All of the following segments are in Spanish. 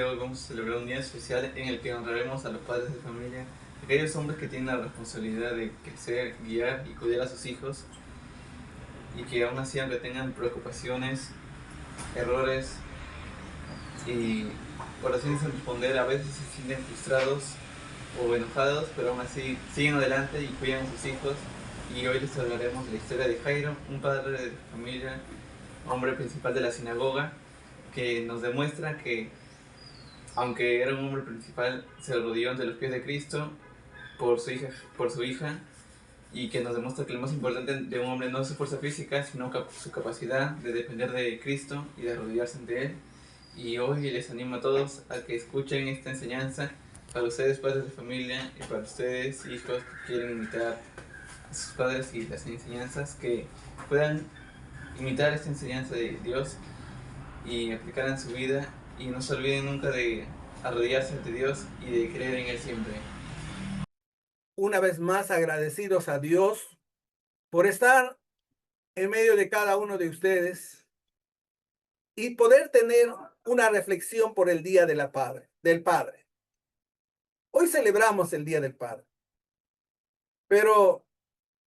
de hoy vamos a celebrar un día especial en el que honraremos a los padres de familia, aquellos hombres que tienen la responsabilidad de crecer, guiar y cuidar a sus hijos y que aún así, aunque tengan preocupaciones, errores y oraciones sin responder, a veces se sienten frustrados o enojados, pero aún así siguen adelante y cuidan a sus hijos. Y hoy les hablaremos de la historia de Jairo, un padre de familia, hombre principal de la sinagoga, que nos demuestra que aunque era un hombre principal, se arrodilló ante los pies de Cristo por su hija, y que nos demuestra que lo más importante de un hombre no es su fuerza física, sino su capacidad de depender de Cristo y de arrodillarse ante Él. Y hoy les animo a todos a que escuchen esta enseñanza para ustedes, padres de familia, y para ustedes, hijos que quieren imitar a sus padres y las enseñanzas, que puedan imitar esta enseñanza de Dios y aplicarla en su vida, y no se olviden nunca de arrodillarse ante Dios y de creer en Él siempre. Una vez más agradecidos a Dios por estar en medio de cada uno de ustedes y poder tener una reflexión por el Día de del Padre. Hoy celebramos el Día del Padre, pero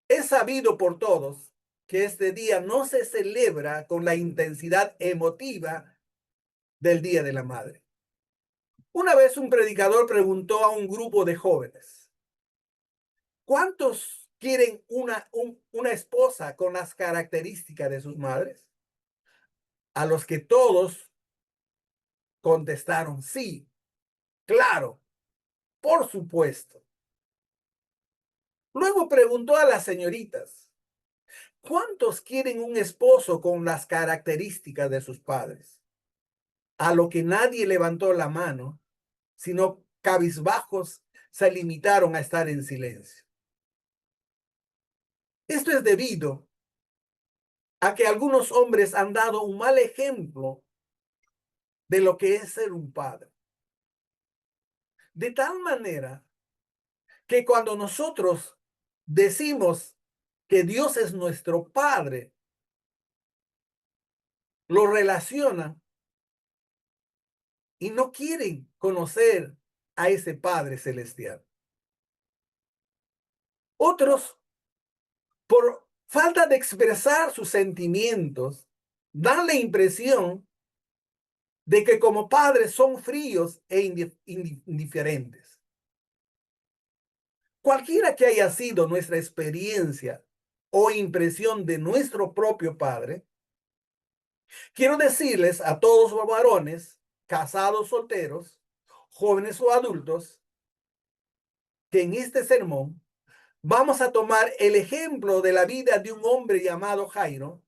es sabido por todos que este día no se celebra con la intensidad emotiva del Día de la Madre. Una vez un predicador preguntó a un grupo de jóvenes: ¿cuántos quieren una esposa con las características de sus madres? A los que todos contestaron: sí, claro, por supuesto. Luego preguntó a las señoritas: ¿cuántos quieren un esposo con las características de sus padres? A lo que nadie levantó la mano, sino cabizbajos se limitaron a estar en silencio. Esto es debido a que algunos hombres han dado un mal ejemplo de lo que es ser un padre. De tal manera que cuando nosotros decimos que Dios es nuestro Padre, lo relacionan y no quieren conocer a ese Padre celestial. Otros, por falta de expresar sus sentimientos, dan la impresión de que como padres son fríos e indiferentes. Cualquiera que haya sido nuestra experiencia o impresión de nuestro propio Padre, quiero decirles a todos los varones, casados, solteros, jóvenes o adultos, que en este sermón vamos a tomar el ejemplo de la vida de un hombre llamado Jairo,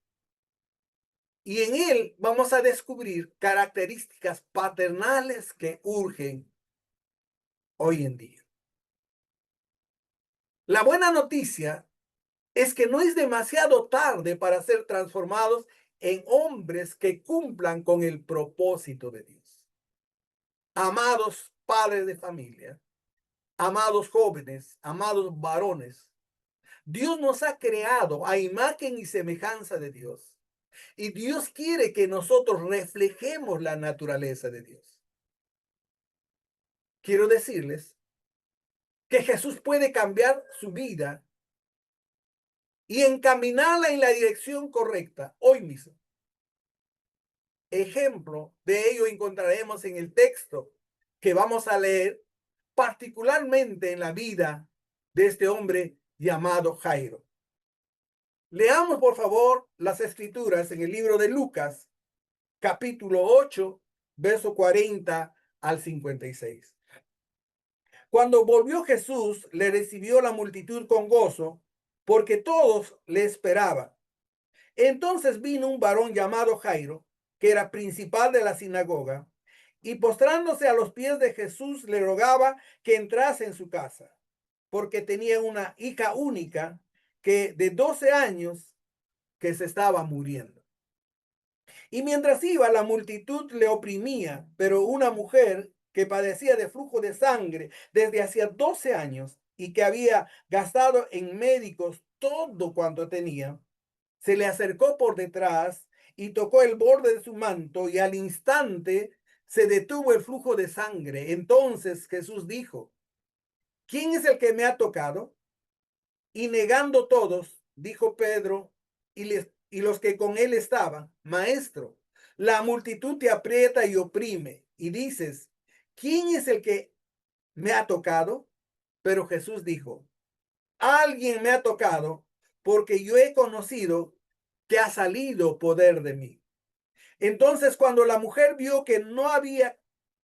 y en él vamos a descubrir características paternales que urgen hoy en día. La buena noticia es que no es demasiado tarde para ser transformados en hombres que cumplan con el propósito de Dios. Amados padres de familia, amados jóvenes, amados varones, Dios nos ha creado a imagen y semejanza de Dios. Y Dios quiere que nosotros reflejemos la naturaleza de Dios. Quiero decirles que Jesús puede cambiar su vida y encaminarla en la dirección correcta hoy mismo. Ejemplo de ello encontraremos en el texto que vamos a leer, particularmente en la vida de este hombre llamado Jairo. Leamos, por favor, las escrituras en el libro de Lucas, capítulo 8, verso 40 al 56. Cuando volvió Jesús, le recibió la multitud con gozo, porque todos le esperaban. Entonces vino un varón llamado Jairo, que era principal de la sinagoga, y postrándose a los pies de Jesús le rogaba que entrase en su casa, porque tenía una hija única que de 12 años que se estaba muriendo. Y mientras iba, la multitud le oprimía, pero una mujer que padecía de flujo de sangre desde hacía 12 años y que había gastado en médicos todo cuanto tenía, se le acercó por detrás y tocó el borde de su manto, y al instante se detuvo el flujo de sangre. Entonces Jesús dijo, ¿quién es el que me ha tocado? Y negando todos, dijo Pedro y los que con él estaban, Maestro, la multitud te aprieta y oprime. Y dices, ¿quién es el que me ha tocado? Pero Jesús dijo, alguien me ha tocado porque yo he conocido que ha salido poder de mí. Entonces, cuando la mujer vio que no había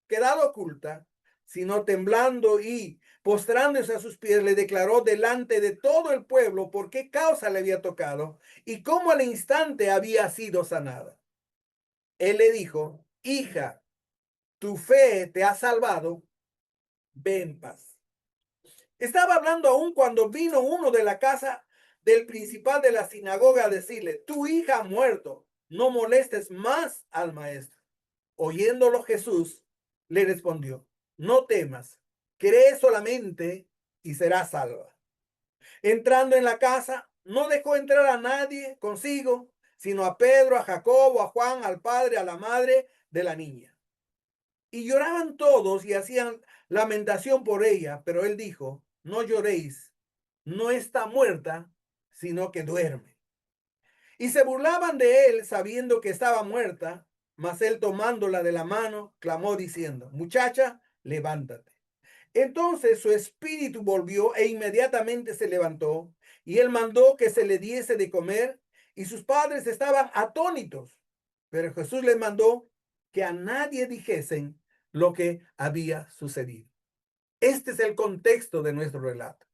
quedado oculta, sino temblando y postrándose a sus pies, le declaró delante de todo el pueblo por qué causa le había tocado y cómo al instante había sido sanada. Él le dijo, hija, tu fe te ha salvado, ve en paz. Estaba hablando aún cuando vino uno de la casa del principal de la sinagoga a decirle, tu hija ha muerto, no molestes más al maestro. Oyéndolo Jesús le respondió, no temas, cree solamente y serás salva. Entrando en la casa, no dejó entrar a nadie consigo, sino a Pedro, a Jacobo, a Juan, al padre, a la madre de la niña. Y lloraban todos y hacían lamentación por ella, pero él dijo, no lloréis, no está muerta, sino que duerme. Y se burlaban de él sabiendo que estaba muerta, mas él tomándola de la mano, clamó diciendo, muchacha, levántate. Entonces su espíritu volvió e inmediatamente se levantó, y él mandó que se le diese de comer, y sus padres estaban atónitos. Pero Jesús les mandó que a nadie dijesen lo que había sucedido. Este es el contexto de nuestro relato.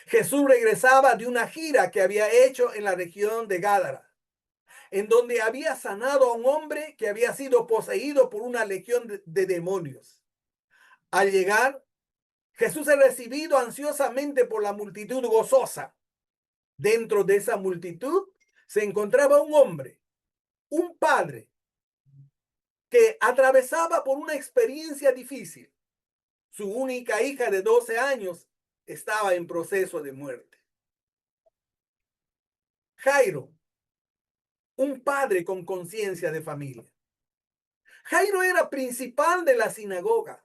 Jesús regresaba de una gira que había hecho en la región de Gádara, en donde había sanado a un hombre que había sido poseído por una legión de demonios. Al llegar, Jesús es recibido ansiosamente por la multitud gozosa. Dentro de esa multitud se encontraba un hombre, un padre, que atravesaba por una experiencia difícil. Su única hija de 12 años estaba en proceso de muerte. Jairo, un padre con conciencia de familia. Jairo era principal de la sinagoga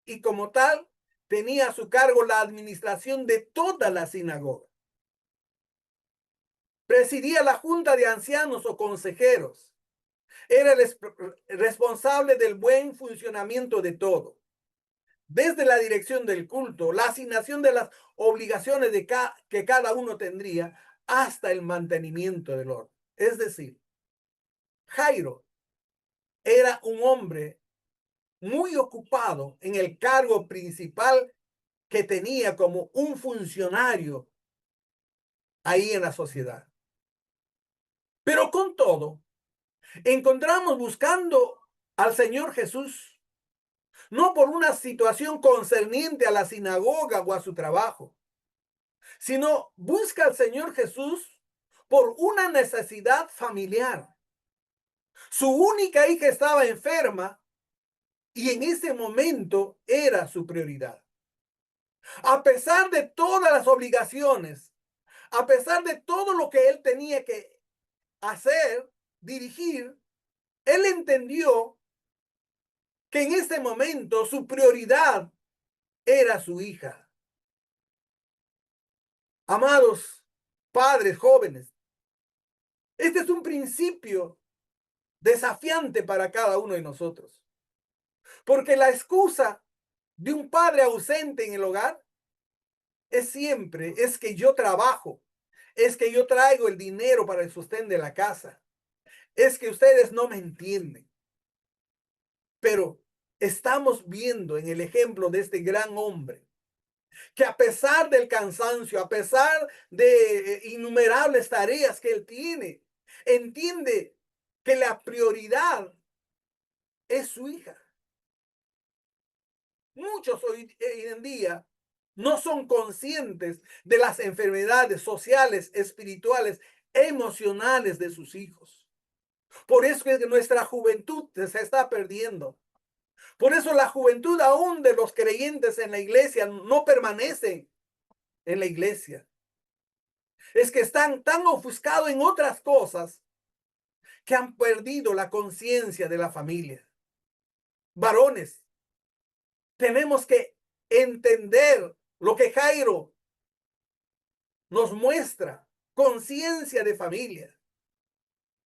y como tal tenía a su cargo la administración de toda la sinagoga. Presidía la junta de ancianos o consejeros. Era el responsable del buen funcionamiento de todo. Desde la dirección del culto, la asignación de las obligaciones que cada uno tendría, hasta el mantenimiento del orden. Es decir, Jairo era un hombre muy ocupado en el cargo principal que tenía como un funcionario ahí en la sociedad. Pero con todo, encontramos buscando al Señor Jesús, no por una situación concerniente a la sinagoga o a su trabajo, sino busca al Señor Jesús por una necesidad familiar. Su única hija estaba enferma y en ese momento era su prioridad. A pesar de todas las obligaciones, a pesar de todo lo que él tenía que hacer, dirigir, él entendió que en ese momento su prioridad era su hija. Amados padres jóvenes, este es un principio desafiante para cada uno de nosotros, porque la excusa de un padre ausente en el hogar es que yo trabajo, es que yo traigo el dinero para el sostén de la casa, es que ustedes no me entienden. Pero estamos viendo en el ejemplo de este gran hombre que a pesar del cansancio, a pesar de innumerables tareas que él tiene, entiende que la prioridad es su hija. Muchos hoy en día no son conscientes de las enfermedades sociales, espirituales, emocionales de sus hijos. Por eso es que nuestra juventud se está perdiendo. Por eso la juventud aún de los creyentes en la iglesia no permanecen en la iglesia. Es que están tan ofuscados en otras cosas que han perdido la conciencia de la familia. varones, tenemos que entender lo que Jairo nos muestra, conciencia de familia.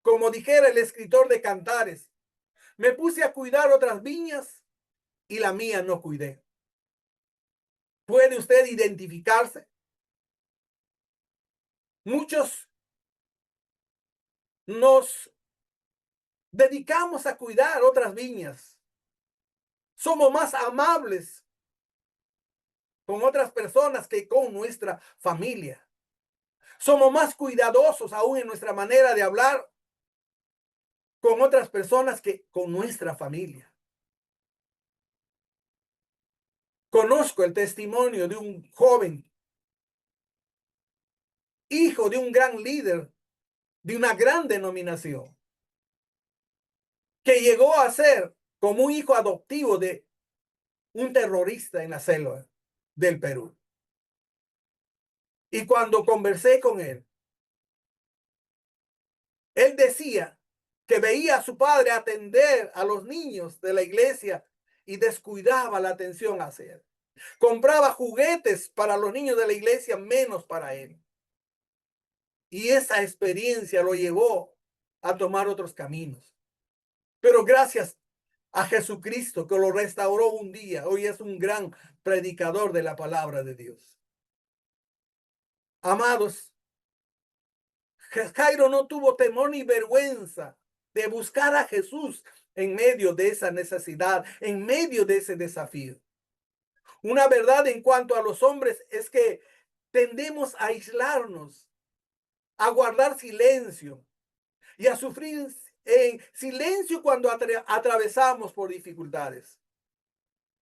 Como dijera el escritor de Cantares, me puse a cuidar otras viñas y la mía no cuidé. ¿Puede usted identificarse? Muchos nos dedicamos a cuidar otras viñas. Somos más amables con otras personas que con nuestra familia. Somos más cuidadosos aún en nuestra manera de hablar con otras personas que con nuestra familia. Conozco el testimonio de un joven, hijo de un gran líder de una gran denominación, que llegó a ser como un hijo adoptivo de un terrorista en la selva del Perú. Y cuando conversé con él decía que veía a su padre atender a los niños de la iglesia y descuidaba la atención hacia él. Compraba juguetes para los niños de la iglesia, menos para él. Y esa experiencia lo llevó a tomar otros caminos. Pero gracias a Jesucristo que lo restauró un día, hoy es un gran predicador de la palabra de Dios. Amados, Jairo no tuvo temor ni vergüenza de buscar a Jesús en medio de esa necesidad, en medio de ese desafío. Una verdad en cuanto a los hombres es que tendemos a aislarnos, a guardar silencio y a sufrir en silencio cuando atravesamos por dificultades.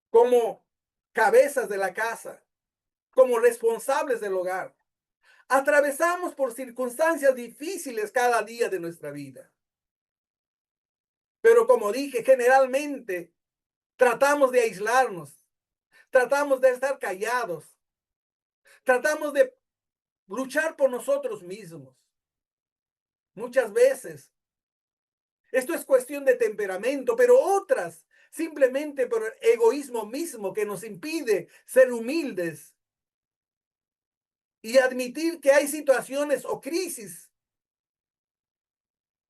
Como cabezas de la casa, como responsables del hogar. Atravesamos por circunstancias difíciles cada día de nuestra vida. Pero como dije, generalmente tratamos de aislarnos, tratamos de estar callados, tratamos de luchar por nosotros mismos. Muchas veces esto es cuestión de temperamento, pero otras simplemente por el egoísmo mismo que nos impide ser humildes y admitir que hay situaciones o crisis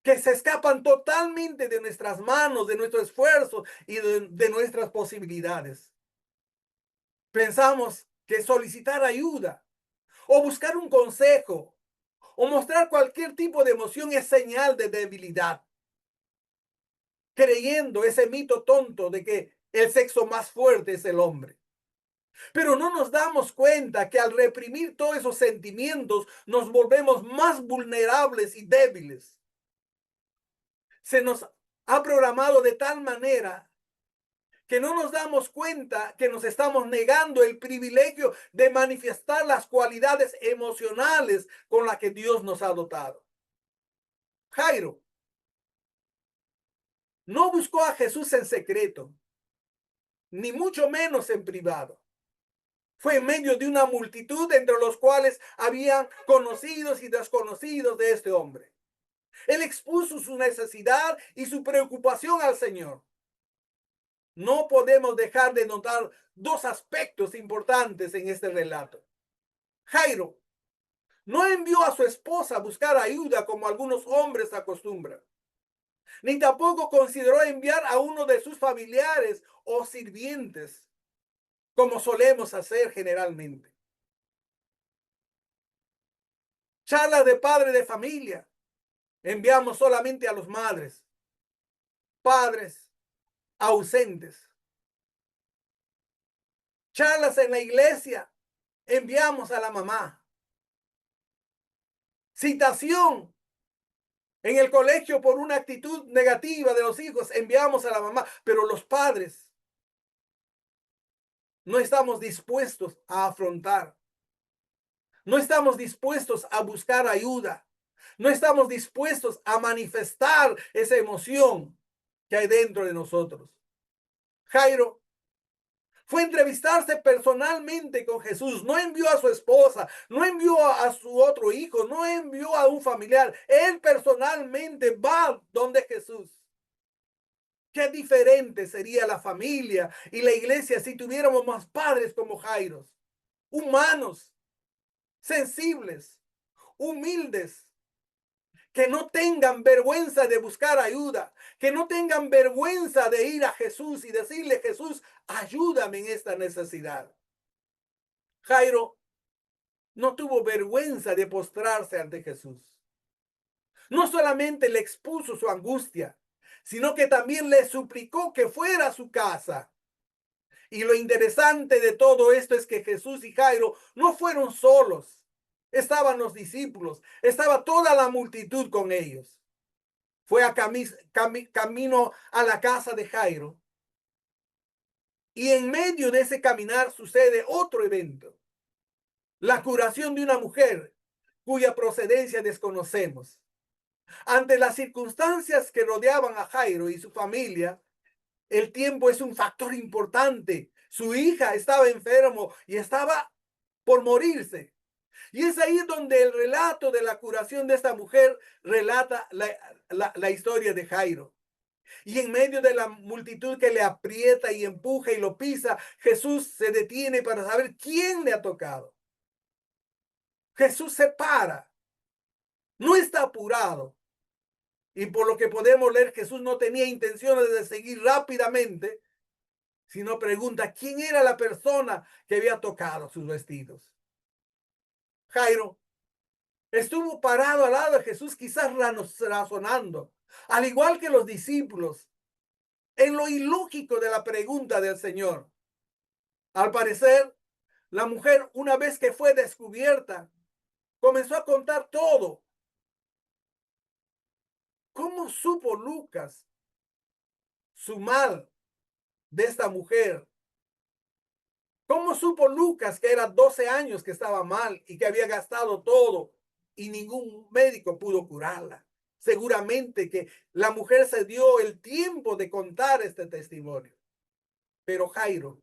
que se escapan totalmente de nuestras manos, de nuestro esfuerzo y de nuestras posibilidades. Pensamos que solicitar ayuda o buscar un consejo o mostrar cualquier tipo de emoción es señal de debilidad, creyendo ese mito tonto de que el sexo más fuerte es el hombre. Pero no nos damos cuenta que al reprimir todos esos sentimientos nos volvemos más vulnerables y débiles. Se nos ha programado de tal manera que no nos damos cuenta que nos estamos negando el privilegio de manifestar las cualidades emocionales con las que Dios nos ha dotado. Jairo no buscó a Jesús en secreto, ni mucho menos en privado. Fue en medio de una multitud entre los cuales habían conocidos y desconocidos de este hombre. Él expuso su necesidad y su preocupación al Señor. No podemos dejar de notar dos aspectos importantes en este relato. Jairo no envió a su esposa a buscar ayuda como algunos hombres acostumbran, ni tampoco consideró enviar a uno de sus familiares o sirvientes, como solemos hacer generalmente. Charlas de padre de familia, enviamos solamente a los madres, padres ausentes. Charlas en la iglesia, enviamos a la mamá. Citación en el colegio por una actitud negativa de los hijos, enviamos a la mamá, pero los padres no estamos dispuestos a afrontar, no estamos dispuestos a buscar ayuda, no estamos dispuestos a manifestar esa emoción que hay dentro de nosotros. Jairo fue a entrevistarse personalmente con Jesús. No envió a su esposa, no envió a su otro hijo, no envió a un familiar. Él personalmente va donde Jesús. Qué diferente sería la familia y la iglesia si tuviéramos más padres como Jairo, humanos, sensibles, humildes, que no tengan vergüenza de buscar ayuda, que no tengan vergüenza de ir a Jesús y decirle: Jesús, ayúdame en esta necesidad. Jairo no tuvo vergüenza de postrarse ante Jesús. No solamente le expuso su angustia, sino que también le suplicó que fuera a su casa. Y lo interesante de todo esto es que Jesús y Jairo no fueron solos. Estaban los discípulos, estaba toda la multitud con ellos. Fue a camino a la casa de Jairo. Y en medio de ese caminar sucede otro evento: la curación de una mujer cuya procedencia desconocemos. Ante las circunstancias que rodeaban a Jairo y su familia, el tiempo es un factor importante. Su hija estaba enfermo y estaba por morirse. Y es ahí donde el relato de la curación de esta mujer relata la historia de Jairo. Y en medio de la multitud que le aprieta y empuja y lo pisa, Jesús se detiene para saber quién le ha tocado. Jesús se para, no está apurado. Y por lo que podemos leer, Jesús no tenía intenciones de seguir rápidamente, sino pregunta quién era la persona que había tocado sus vestidos. Jairo estuvo parado al lado de Jesús, quizás razonando, al igual que los discípulos, en lo ilógico de la pregunta del Señor. Al parecer, la mujer, una vez que fue descubierta, comenzó a contar todo. ¿Cómo supo Lucas su mal de esta mujer? ¿Cómo supo Lucas que era 12 años que estaba mal y que había gastado todo y ningún médico pudo curarla? Seguramente que la mujer se dio el tiempo de contar este testimonio. Pero Jairo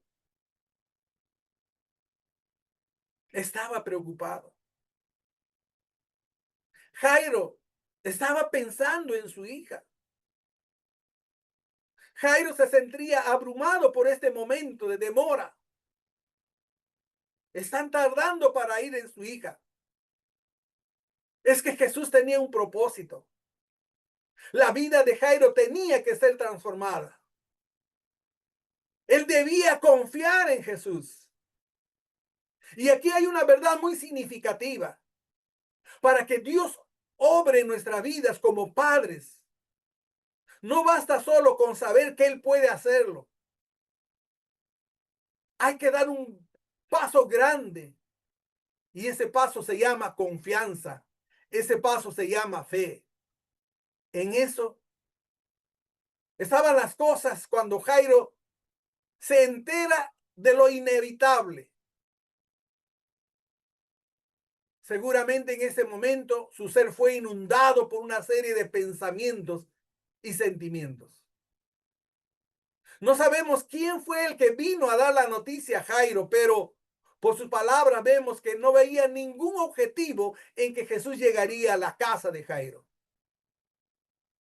estaba preocupado. Jairo estaba pensando en su hija. Jairo se sentía abrumado por este momento de demora. Están tardando para ir en su hija. Es que Jesús tenía un propósito. La vida de Jairo tenía que ser transformada. Él debía confiar en Jesús. Y aquí hay una verdad muy significativa. Para que Dios obre en nuestras vidas como padres, no basta solo con saber que Él puede hacerlo. Hay que dar un paso grande. Y ese paso se llama confianza. Ese paso se llama fe. En eso estaban las cosas cuando Jairo se entera de lo inevitable. Seguramente en ese momento su ser fue inundado por una serie de pensamientos y sentimientos. No sabemos quién fue el que vino a dar la noticia a Jairo, pero por sus palabras vemos que no veía ningún objetivo en que Jesús llegaría a la casa de Jairo.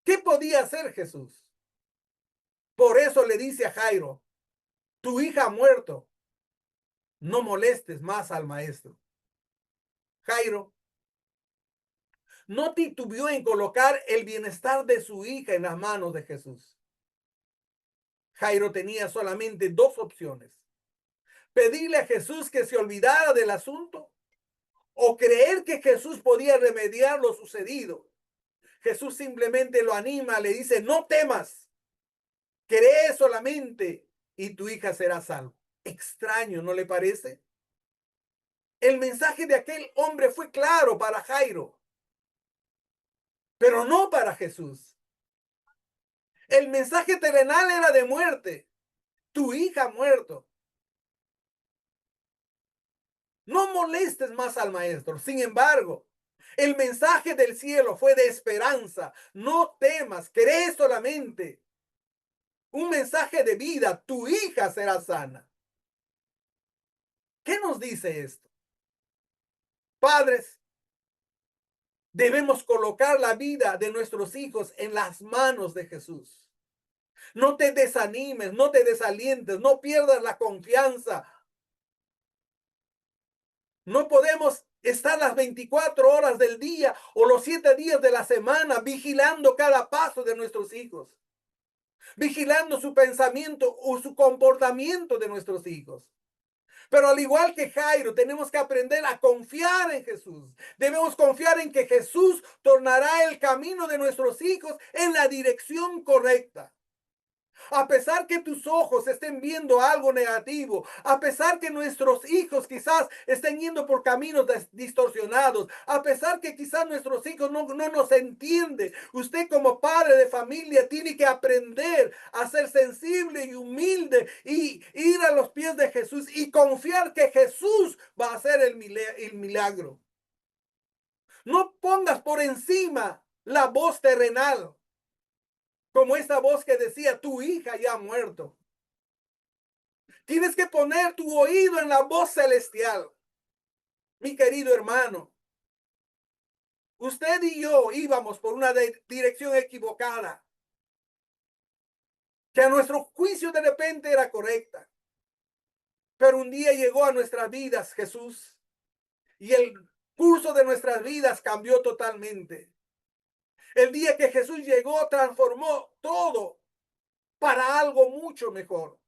¿Qué podía hacer Jesús? Por eso le dice a Jairo: tu hija ha muerto, no molestes más al maestro. Jairo no titubeó en colocar el bienestar de su hija en las manos de Jesús. Jairo tenía solamente dos opciones: pedirle a Jesús que se olvidara del asunto o creer que Jesús podía remediar lo sucedido. Jesús simplemente lo anima, le dice: no temas, cree solamente y tu hija será salva. Extraño, ¿no le parece? El mensaje de aquel hombre fue claro para Jairo, pero no para Jesús. El mensaje terrenal era de muerte. Tu hija ha muerto. No molestes más al maestro. Sin embargo, el mensaje del cielo fue de esperanza. No temas, cree solamente. Un mensaje de vida. Tu hija será sana. ¿Qué nos dice esto? Padres, debemos colocar la vida de nuestros hijos en las manos de Jesús. No te desanimes, no te desalientes, no pierdas la confianza. No podemos estar las 24 horas del día o los 7 días de la semana vigilando cada paso de nuestros hijos, vigilando su pensamiento o su comportamiento de nuestros hijos. Pero al igual que Jairo, tenemos que aprender a confiar en Jesús. Debemos confiar en que Jesús tornará el camino de nuestros hijos en la dirección correcta. A pesar que tus ojos estén viendo algo negativo, a pesar que nuestros hijos quizás estén yendo por caminos distorsionados, a pesar que quizás nuestros hijos no nos entienden, usted como padre de familia tiene que aprender a ser sensible y humilde y ir a los pies de Jesús y confiar que Jesús va a hacer el milagro. No pongas por encima la voz terrenal, como esa voz que decía, tu hija ya ha muerto. Tienes que poner tu oído en la voz celestial. Mi querido hermano, usted y yo íbamos por una dirección equivocada, que a nuestro juicio de repente era correcta. Pero un día llegó a nuestras vidas Jesús y el curso de nuestras vidas cambió totalmente. El día que Jesús llegó, transformó todo para algo mucho mejor.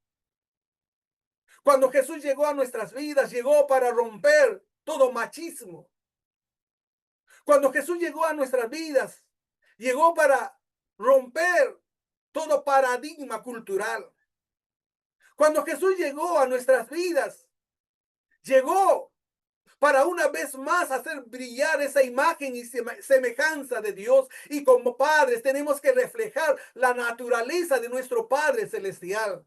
Cuando Jesús llegó a nuestras vidas, llegó para romper todo machismo. Cuando Jesús llegó a nuestras vidas, llegó para romper todo paradigma cultural. Cuando Jesús llegó a nuestras vidas, llegó para una vez más hacer brillar esa imagen y semejanza de Dios. Y como padres tenemos que reflejar la naturaleza de nuestro Padre Celestial.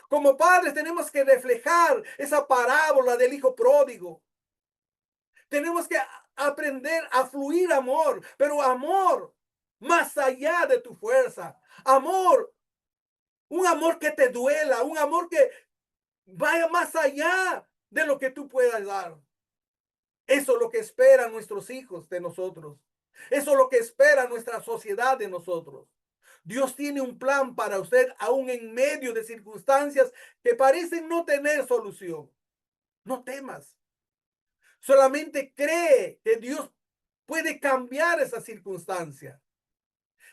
Como padres tenemos que reflejar esa parábola del hijo pródigo. Tenemos que aprender a fluir amor, pero amor más allá de tu fuerza. Amor, un amor que te duela, un amor que vaya más allá de lo que tú puedas dar. Eso es lo que esperan nuestros hijos de nosotros. Eso es lo que espera nuestra sociedad de nosotros. Dios tiene un plan para usted aún en medio de circunstancias que parecen no tener solución. No temas. Solamente cree que Dios puede cambiar esa circunstancia.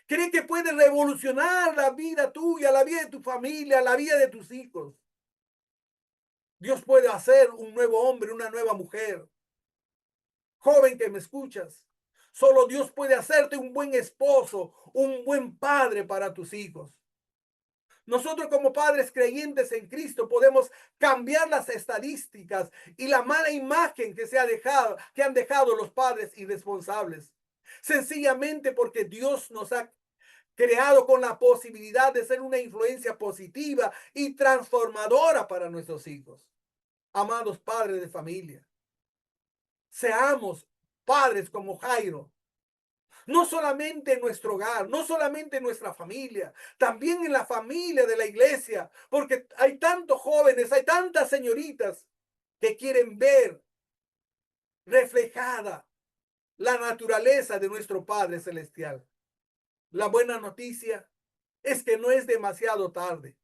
Cree que puede revolucionar la vida tuya, la vida de tu familia, la vida de tus hijos. Dios puede hacer un nuevo hombre, una nueva mujer. Joven que me escuchas, solo Dios puede hacerte un buen esposo, un buen padre para tus hijos. Nosotros como padres creyentes en Cristo podemos cambiar las estadísticas y la mala imagen que han dejado los padres irresponsables. Sencillamente porque Dios nos ha creado con la posibilidad de ser una influencia positiva y transformadora para nuestros hijos. Amados padres de familia, seamos padres como Jairo. No solamente en nuestro hogar, no solamente en nuestra familia, también en la familia de la iglesia, porque hay tantos jóvenes, hay tantas señoritas que quieren ver reflejada la naturaleza de nuestro Padre Celestial. La buena noticia es que no es demasiado tarde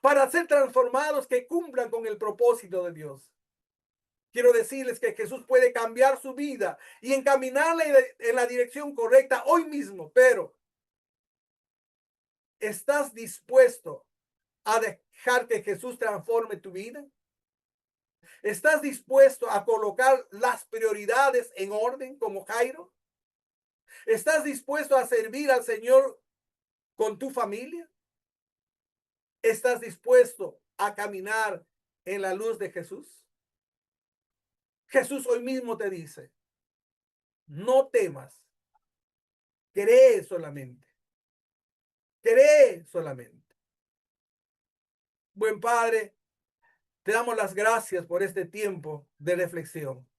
para ser transformados que cumplan con el propósito de Dios. Quiero decirles que Jesús puede cambiar su vida y encaminarla en la dirección correcta hoy mismo, pero ¿estás dispuesto a dejar que Jesús transforme tu vida? ¿Estás dispuesto a colocar las prioridades en orden como Jairo? ¿Estás dispuesto a servir al Señor con tu familia? ¿Estás dispuesto a caminar en la luz de Jesús? Jesús hoy mismo te dice, no temas, cree solamente, cree solamente. Buen Padre, te damos las gracias por este tiempo de reflexión.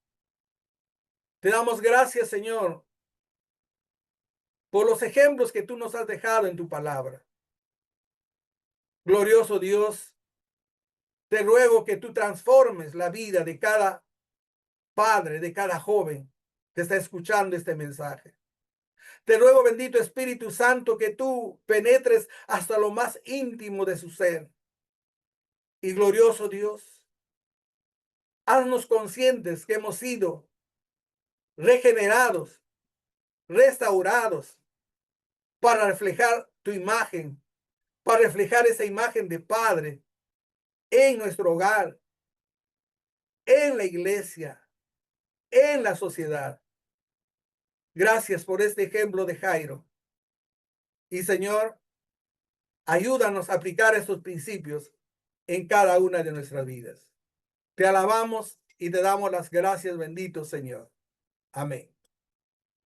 Te damos gracias, Señor, por los ejemplos que tú nos has dejado en tu palabra. Glorioso Dios, te ruego que tú transformes la vida de cada padre, de cada joven que está escuchando este mensaje. Te ruego, bendito Espíritu Santo, que tú penetres hasta lo más íntimo de su ser. Y glorioso Dios, haznos conscientes que hemos sido regenerados, restaurados, para reflejar tu imagen, para reflejar esa imagen de Padre en nuestro hogar, en la iglesia, en la sociedad. Gracias por este ejemplo de Jairo. Y Señor, ayúdanos a aplicar estos principios en cada una de nuestras vidas. Te alabamos y te damos las gracias, bendito Señor. Amén.